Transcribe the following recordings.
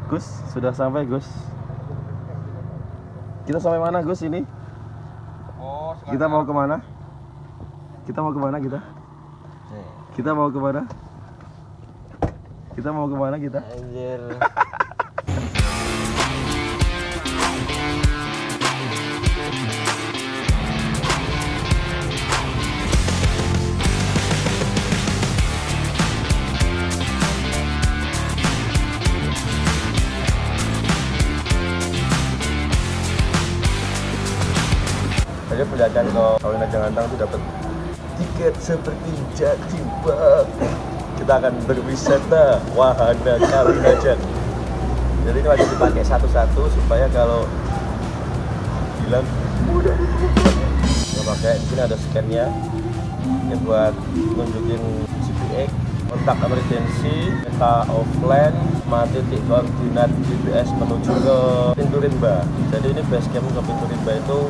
Gus, sudah sampai Gus. Kita sampai mana Gus ini? Oh, Kita mau kemana? Kita mau kemana kita? Kita mau kemana? Kita mau kemana kita? anjir. Jadi pendakian ke Kawinajang Antang itu dapat tiket seperti Jatimbar. Kita akan berwisata wahana Kawinajang. Jadi ini wajib dipakai satu-satu supaya kalau bilang mudah. Kita pakai di sini ada scan-nya. Ini buat nunjukin GPX, kontak emergency, peta offline, titik koordinat GPS menuju ke Pintu Rimba. Jadi ini base camp ke Pintu Rimba itu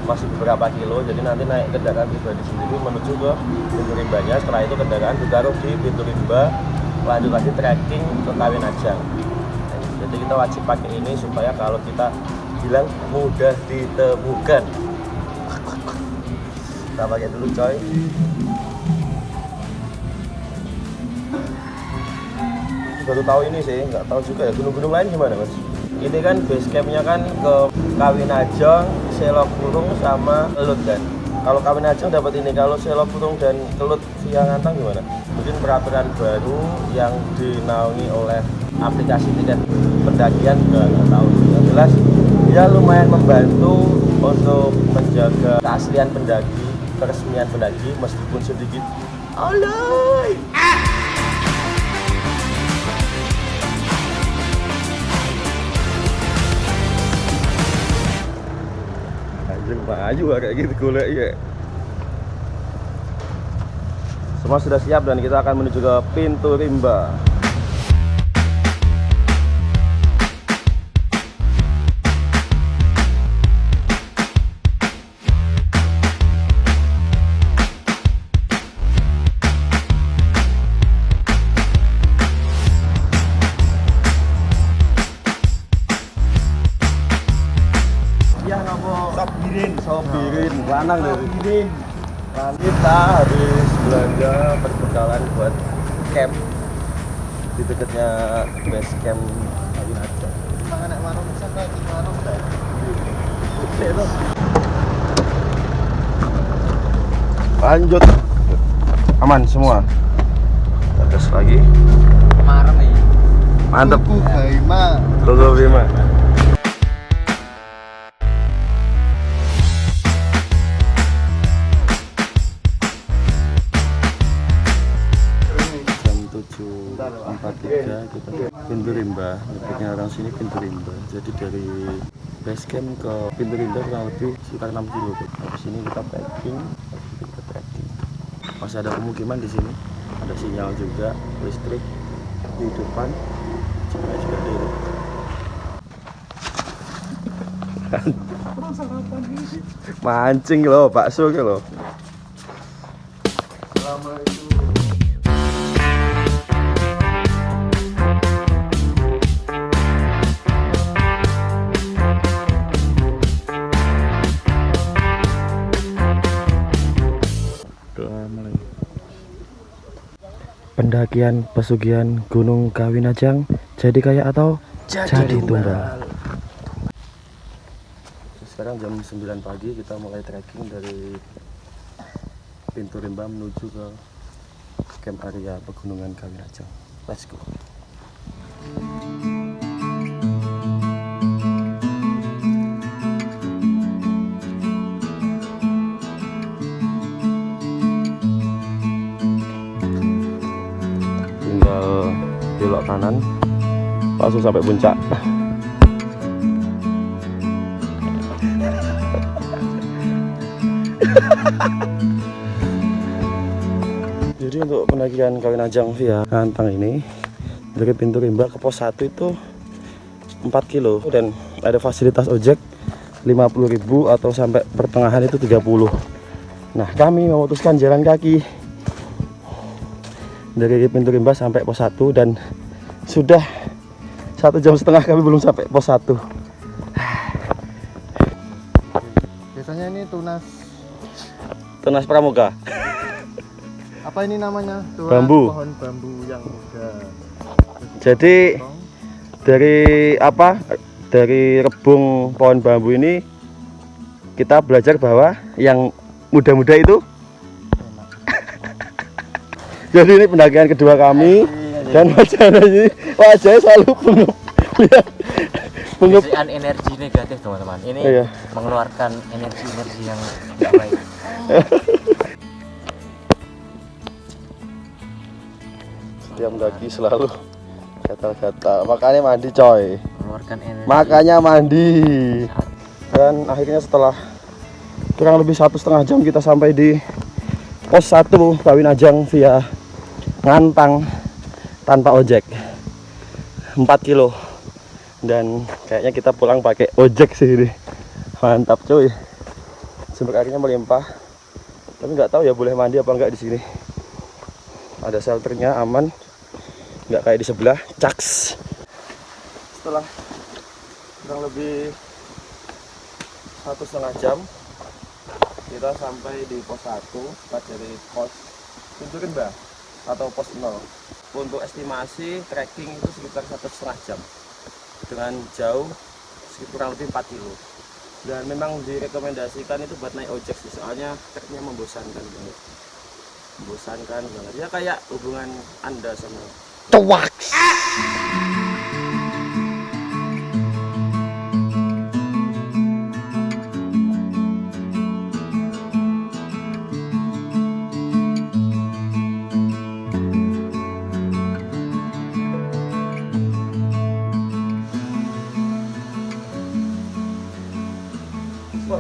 masih beberapa kilo, jadi nanti naik kendaraan pribadi sendiri menuju ke Pintu Rimbanya. Setelah itu kendaraan ditaruh di Pintu Rimba, lanjut lagi trekking ke Kawinajang. Jadi kita wajib pakai ini supaya kalau kita bilang mudah ditemukan. Kita pakai dulu coy. Baru tahu ini sih, nggak tahu juga ya gunung-gunung lain gimana mas? Ini kan base campnya kan ke Kawinajang, Selok Burung sama Kelut kan. Kalau Kawinajang dapat ini, kalau Selok Burung dan Kelut via Ngantang gimana? Mungkin peraturan baru yang dinaungi oleh aplikasi tiket pendakian nggak tahu. Yang jelas dia lumayan membantu untuk menjaga keaslian pendaki, keresmian pendaki meskipun sedikit alay. Maju kayak gitu golek ya. Semua sudah siap dan kita akan menuju ke Pintu Rimba. Sobirin, lanang dari Sobirin. Kita habis belanja perbekalan buat camp di dekatnya base camp Kawinajang. Mangan warung sana di warung dah. Lanjut. Aman semua. Terus lagi. Marem nih. Mantep. Logo Bima. Kita Pintu Rimba, nyebutnya orang sini Pintu Rimba. Jadi dari base camp ke Pintu Rimba kurang lebih sekitar 6 kilo. Habis ini kita packing, kita trekking. Masih ada pemukiman di sini, ada sinyal juga listrik di depan. Juga seperti itu. Mancing loh, bakso ke loh. Pendakian pesugihan Gunung Kawinajang jadi kaya atau jadi tumbal. Sekarang jam 9 pagi, kita mulai trekking dari Pintu Rimba menuju ke camp area pegunungan Kawinajang. Let's go. Belok kanan langsung sampai puncak. Jadi untuk pendakian Kawinajang via Ngantang ini dari Pintu Rimba ke pos 1 itu 4 kilo dan ada fasilitas ojek 50.000 atau sampai pertengahan itu 30. Nah, kami memutuskan jalan kaki dari Pintu Rimba sampai pos 1 dan sudah 1,5 jam kami belum sampai pos 1. Biasanya ini Tunas pramuka. apa ini namanya? Bambu. Pohon bambu yang muda. Jadi dari rebung pohon bambu ini kita belajar bahwa yang muda-muda itu Enak. jadi ini pendakian kedua kami dan wajahnya selalu Isian energi negatif teman-teman. Ini Iya. mengeluarkan energi-energi yang tidak baik. Setiap mendaki selalu gatal-gatal, makanya mandi coy. Mengeluarkan energi. Makanya mandi. Dan akhirnya setelah kurang lebih 1,5 jam kita sampai di pos 1 Bawinajang via Ngantang tanpa ojek 4 kilo. Dan kayaknya kita pulang pakai ojek sih ini. Mantap cuy. Sumber airnya melimpah. Tapi nggak tahu ya boleh mandi apa enggak di sini. Ada shelternya aman. Nggak kayak di sebelah. Caks. Setelah kurang lebih 1,5 jam kita sampai di pos 1, tepat dari pos Tunturin Mbak atau pos 0. Untuk estimasi trekking itu sekitar 1,5 jam dengan jauh sekitar kurang lebih 4 kilo. Dan memang direkomendasikan itu buat naik ojek sih, soalnya treknya membosankan banget. Membosankan banget. Ya kayak hubungan Anda sama Tewak.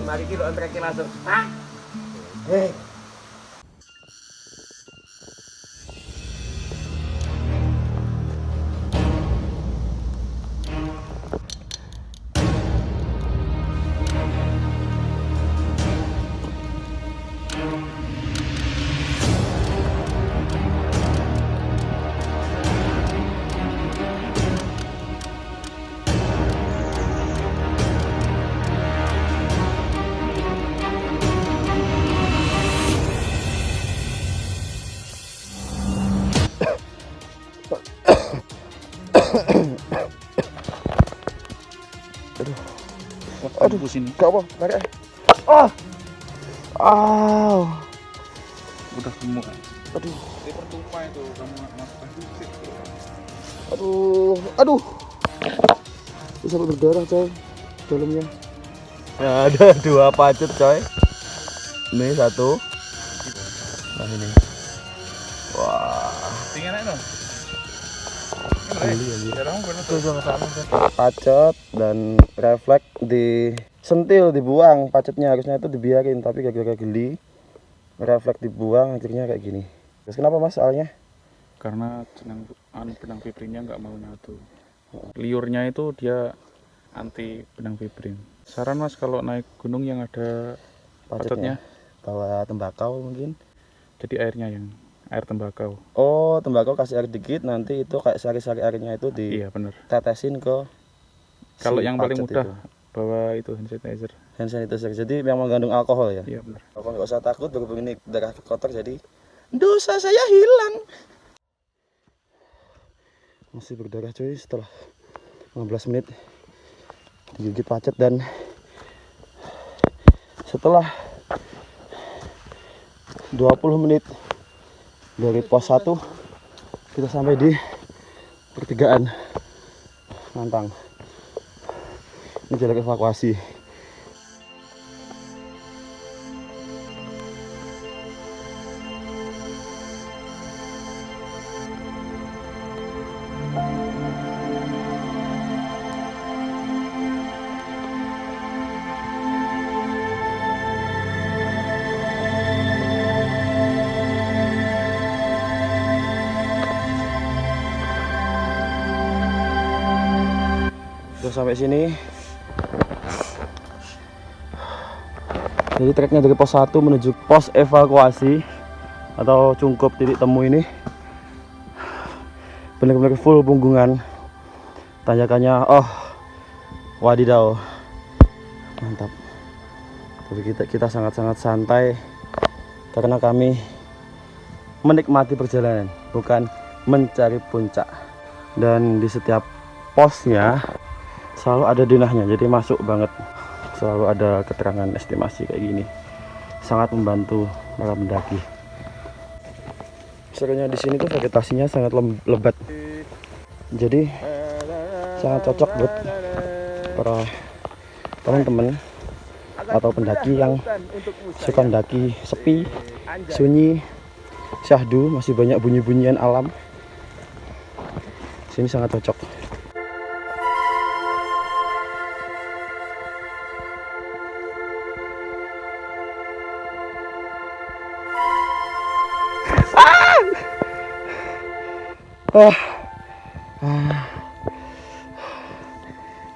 Mari kita trekking langsung. Hei. Aduh, pusing. Gak apa, tarik. Udah gemuk. Aduh. Ini percuma itu kamu masukkan fisik. Aduh. Bisa sampai berdarah coy dalamnya. Ya, ada 2 pacut coy. Ini 1. Nah ini. Wah. Tinggal itu. Pacet dan refleks disentil, dibuang. Pacetnya harusnya itu dibiarin, tapi gara-gara geli refleks dibuang akhirnya kayak gini. Terus kenapa mas soalnya? Karena benang fibrinnya nggak mau nyatu. Liurnya itu dia anti benang fibrin. Saran mas kalau naik gunung yang ada pacetnya, Bawa tembakau mungkin. jadi airnya yang air tembakau. Oh, tembakau kasih air dikit, nanti itu kayak sari-sari airnya itu Iya benar. ditetesin ke Kalau si yang paling pacet mudah itu. bawa itu hand sanitizer. Hand sanitizer. Jadi yang mengandung alkohol ya. Iya benar. Bapak nggak usah takut, berhubung ini darah kotor jadi dosa saya hilang. Masih berdarah cuy setelah 15 menit digigit pacet, dan setelah 20 menit dari pos 1 kita sampai di pertigaan Ngantang. Ini jalur evakuasi. Sampai sini. Jadi treknya dari pos 1 menuju pos evakuasi atau cungkup titik temu ini benar-benar full punggungan. tanjakannya, oh wadidaw, mantap. Tapi kita sangat-sangat santai karena kami menikmati perjalanan, bukan mencari puncak. Dan di setiap posnya selalu ada dinahnya, jadi masuk banget. Selalu ada keterangan estimasi kayak gini, sangat membantu para pendaki. Serunya di sini tuh vegetasinya sangat lebat, jadi sangat cocok buat para teman-teman atau pendaki yang suka mendaki sepi, sunyi, syahdu, masih banyak bunyi-bunyian alam. Sini sangat cocok.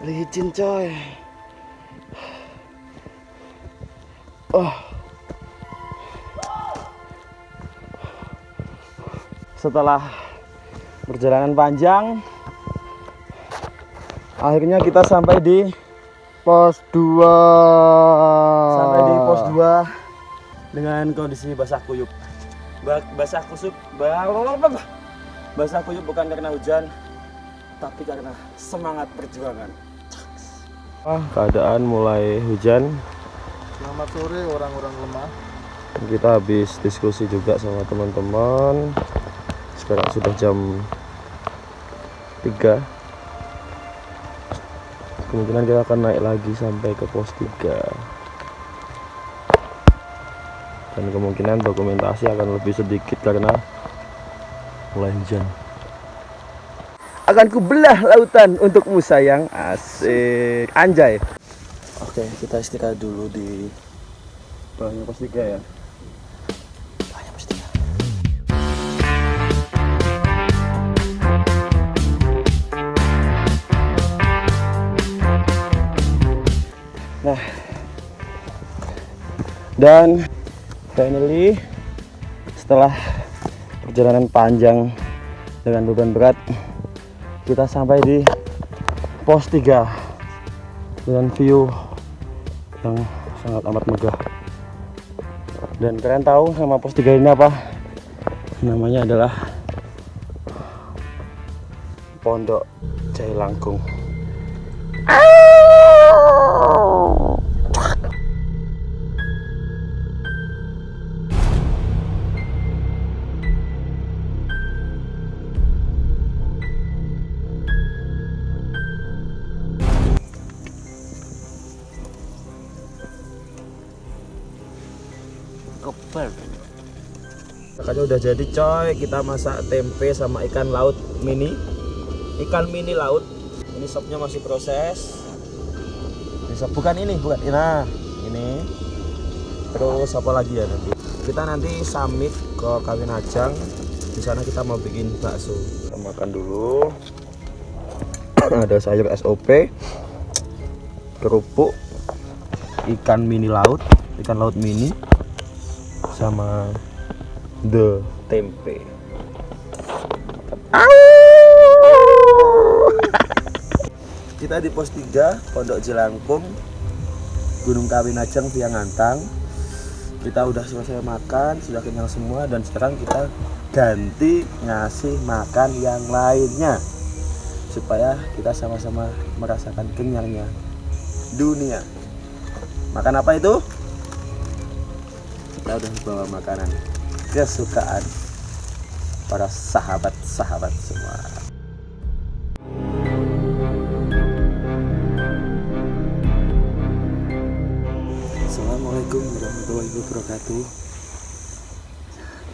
Licin coy. Setelah perjalanan panjang, akhirnya kita sampai di Pos 2. pos 2 dengan kondisi basah kuyup. Basah kuyup bukan karena hujan, tapi karena semangat perjuangan. Keadaan mulai hujan. Selamat sore orang-orang lemah. Kita habis diskusi juga sama teman-teman. Sekarang sudah jam 3. Kemungkinan kita akan naik lagi sampai ke pos 3. Dan kemungkinan dokumentasi akan lebih sedikit karena mulai hujan. Akan kubelah lautan untukmu sayang. Asik. Anjay. Oke, kita istirahat dulu di bawahnya pos 3 ya. Bawahnya pos 3. Nah, dan finally setelah perjalanan panjang dengan beban berat, kita sampai di pos 3 dengan view yang sangat amat megah. Dan kalian tahu nama pos 3 ini apa? Namanya adalah Pondok Jaya Langkung. Koper. Masakannya udah jadi coy, kita masak tempe sama ikan laut mini. Ikan mini laut. Ini sopnya masih proses. Ini sop bukan. Nah, ini. Terus apa lagi ya nanti? Kita nanti summit ke Kawinajang. Di sana kita mau bikin bakso. Kita makan dulu. Ada sayur SOP, kerupuk, ikan mini laut, ikan laut mini, sama the tempe. Kita di pos 3 Pondok Jelangkung, Gunung Kawinajang via Ngantang. Kita udah selesai makan, sudah kenyang semua, dan sekarang kita ganti ngasih makan yang lainnya supaya kita sama-sama merasakan kenyangnya dunia. Makan apa itu? Kita udah bawa makanan kesukaan para sahabat-sahabat semua. Assalamualaikum warahmatullahi wabarakatuh.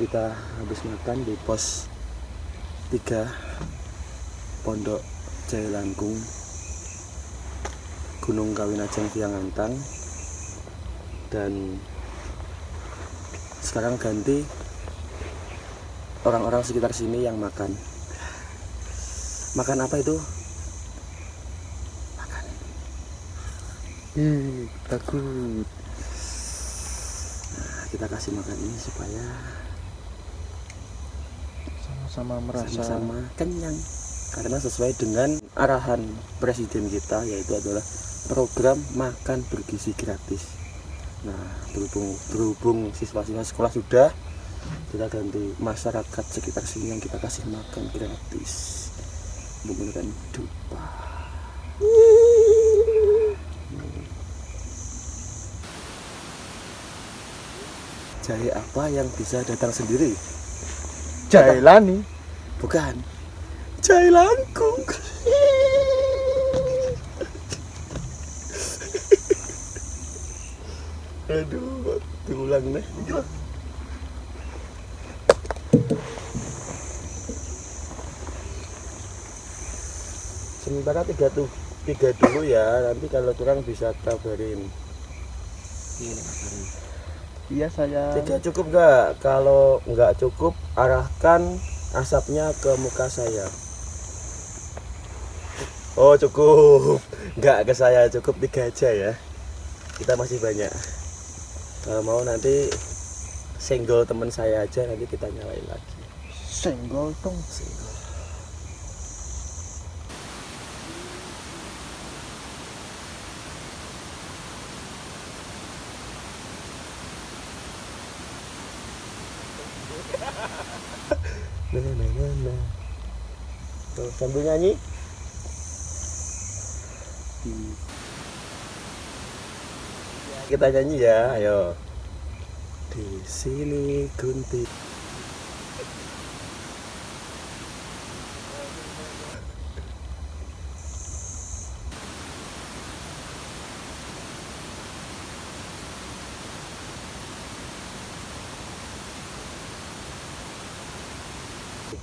Kita habis makan di pos 3 Pondok Jaya Langkung, Gunung Kawinajang via Ngantang. Dan sekarang ganti orang-orang sekitar sini yang makan. Makan apa itu? Makan. Takut. Nah, kita kasih makan ini supaya Sama-sama merasa sama-sama kenyang. karena sesuai dengan arahan presiden kita, yaitu adalah program makan bergizi gratis. Nah, berhubung siswa-siswa sekolah sudah, kita ganti masyarakat sekitar sini yang kita kasih makan gratis menggunakan dupa. Jahe apa yang bisa datang sendiri? Jailani. Bukan. Jahe langkung. Aduh, diulang deh. Sementara tiga dulu ya, nanti kalau kurang bisa kabarin. Iya saya. 3 cukup nggak? Kalau nggak cukup, arahkan asapnya ke muka saya. Oh cukup, nggak ke saya, cukup 3 aja ya. Kita masih banyak. Kalau mau nanti senggol teman saya aja, nanti kita nyalain lagi. Senggol dong. Senggol. Nah. Tuh, sambil nyanyi. Kita nyanyi ya, ayo. Di sini gunting.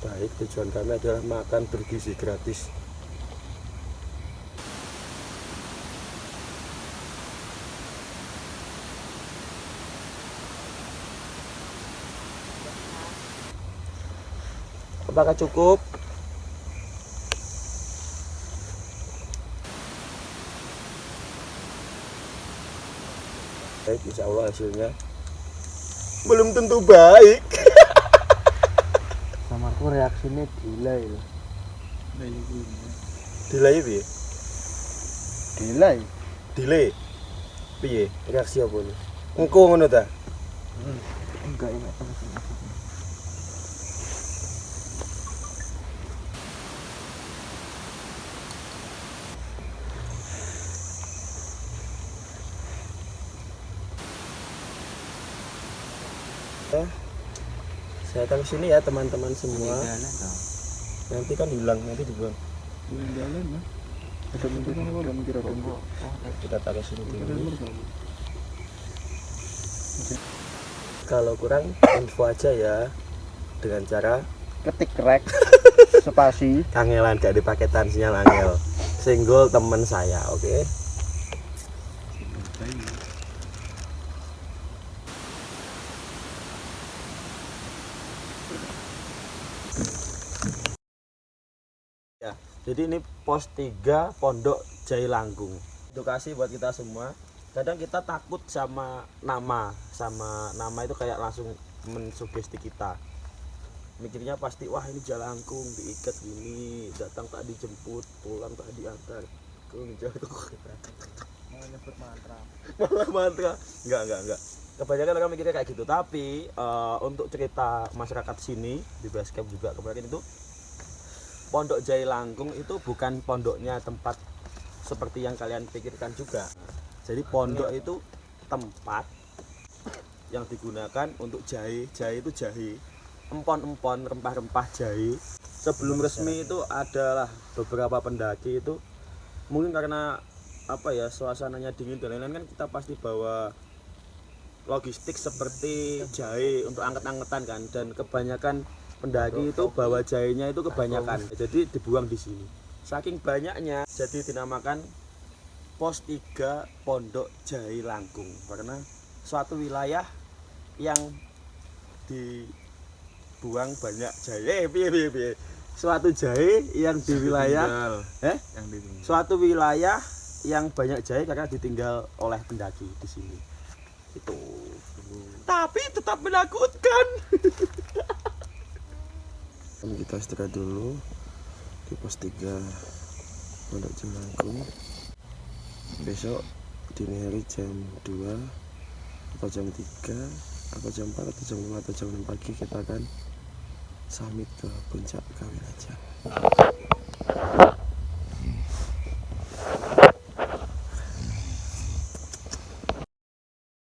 Baik, tujuan kami adalah makan bergizi gratis. Apakah cukup? Baik, insya Allah hasilnya belum tentu baik. Samarku reaksinya delay loh. Delay piye? Delay. Delay. Piye? Reaksi apa nih? Engko ngono ta? Enggak enak sama. Saya taruh sini ya teman-teman semua. Nanti kan hilang, nanti dibuang. Kita taruh sini dulu. Kalau kurang info aja ya, dengan cara Ketik rek spasi. kangelan, gak di paketan sinyal angel. Senggol teman saya, oke? Ya, jadi ini pos 3 Pondok Jahe Langkung. Edukasi buat kita semua. Kadang kita takut sama nama itu kayak langsung mensugesti kita. Mikirnya pasti wah ini Jahe Langkung diikat gini, datang tak dijemput, pulang tak diantar. Mau nyebut mantra. Malah mantra. Enggak. Kebanyakan orang mikirnya kayak gitu, tapi untuk cerita masyarakat sini di Basecamp juga kemarin itu Pondok Jahe Langkung itu bukan pondoknya tempat seperti yang kalian pikirkan juga. Jadi pondok itu tempat yang digunakan untuk jahe. Jahe itu jahe, empon-empon, rempah-rempah jahe. Sebelum resmi itu adalah beberapa pendaki itu mungkin karena apa ya, suasananya dingin dan lain-lain, kan kita pasti bawa logistik seperti jahe untuk angkat-angkatan kan, dan kebanyakan pendaki itu bawa jahenya itu kebanyakan, jadi dibuang di sini. Saking banyaknya, jadi dinamakan pos 3 Pondok Jahe Langkung, karena suatu wilayah yang dibuang banyak jahe. Suatu jahe yang di wilayah suatu wilayah yang banyak jahe karena ditinggal oleh pendaki di sini. Itu. Tapi tetap menakutkan. Kita istirahat dulu. di pos 3 Pondok Jelangkung. Besok dini hari jam 2 atau jam 3 atau jam 4 atau jam 5 atau jam 6 pagi kita akan summit ke puncak Kawin Ajang.